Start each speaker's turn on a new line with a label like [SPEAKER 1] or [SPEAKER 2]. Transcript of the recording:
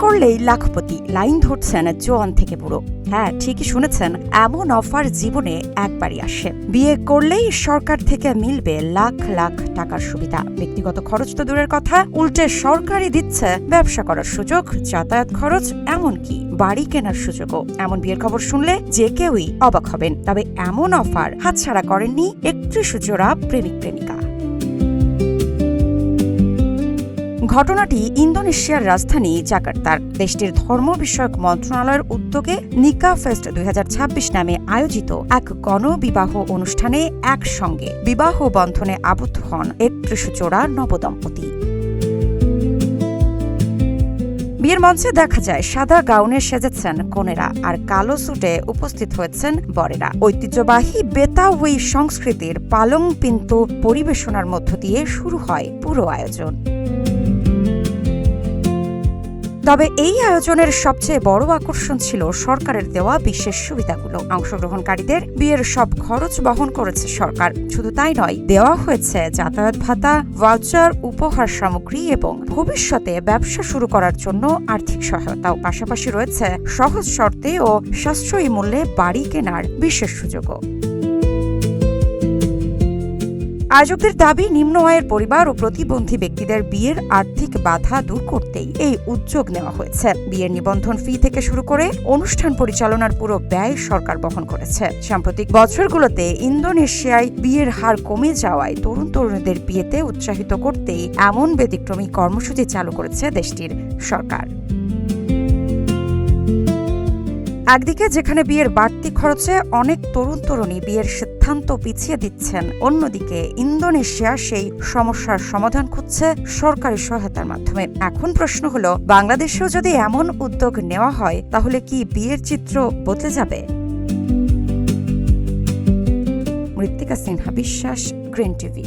[SPEAKER 1] করলেই লাখপতি, লাইন ধরছেন জোয়ান থেকে বুড়ো। হ্যাঁ, ঠিকই শুনেছেন, এমন অফার জীবনে একবারই আসে। বিয়ে করলেই সরকার থেকে মিলবে লাখ লাখ টাকার সুবিধা। ব্যক্তিগত খরচ তো দূরের কথা, উল্টে সরকারই দিচ্ছে ব্যবসা করার সুযোগ, যাতায়াত খরচ, এমনকি বাড়ি কেনার সুযোগও। এমন বিয়ের খবর শুনলে যে কেউই অবাক হবেন। তবে এমন অফার হাতছাড়া করেননি 31 জোড়া প্রেমিক প্রেমিকা। ঘটনাটি ইন্দোনেশিয়ার রাজধানী জাকার্তার। দেশটির ধর্ম বিষয়ক মন্ত্রণালয়ের উদ্যোগে নিকা ফেস্ট 2026 নামে আয়োজিত এক গণবিবাহ অনুষ্ঠানে একসঙ্গে বিবাহ বন্ধনে আবদ্ধ হন 31 জোড়া নবদম্পতি। বিয়ের মঞ্চে দেখা যায় সাদা গাউনে সেজেছেন কনেরা, আর কালো স্যুটে উপস্থিত হয়েছেন বরেরা। ঐতিহ্যবাহী বেতাওয়ি সংস্কৃতির পালং পিন্তু পরিবেশনার মধ্য দিয়ে শুরু হয় পুরো আয়োজন। তবে এই আয়োজনের সবচেয়ে বড় আকর্ষণ ছিল সরকারের দেওয়া বিশেষ সুবিধাগুলো। অংশগ্রহণকারীদের বিয়ের সব খরচ বহন করেছে সরকার। শুধু তাই নয়, দেওয়া হয়েছে যাতায়াত ভাতা, ভাউচার, উপহার সামগ্রী এবং ভবিষ্যতে ব্যবসা শুরু করার জন্য আর্থিক সহায়তাও। পাশাপাশি রয়েছে সহজ শর্তে ও সাশ্রয়ী মূল্যে বাড়ি কেনার বিশেষ সুযোগও। আয়োজকদের দাবি, নিম্ন আয়ের পরিবার ও প্রতিবন্ধী ব্যক্তিদের বিয়ের আর্থিক বাধা দূর করতেই এই উদ্যোগ নেওয়া হয়েছে। বিয়ের নিবন্ধন ফি থেকে শুরু করে অনুষ্ঠান পরিচালনার পুরো ব্যয় সরকার বহন করেছে। সাম্প্রতিক বছরগুলোতে ইন্দোনেশিয়ায় বিয়ের হার কমে যাওয়ায় তরুণ তরুণীদের বিয়েতে উৎসাহিত করতেই এমন ব্যতিক্রমী কর্মসূচি চালু করেছে দেশটির সরকার। একদিকে যেখানে বিয়ের বাড়তি খরচে অনেক তরুণ তরুণী বিয়ের সিদ্ধান্ত পিছিয়ে দিচ্ছেন, অন্যদিকে ইন্দোনেশিয়া সেই সমস্যার সমাধান খুঁজছে সরকারি সহায়তার মাধ্যমে। এখন প্রশ্ন হলো, বাংলাদেশেও যদি এমন উদ্যোগ নেওয়া হয় তাহলে কি বিয়ের চিত্র বদলে যাবে? মৃত্তিকা সিনহা বিশ্বাস, গ্রিন টিভি।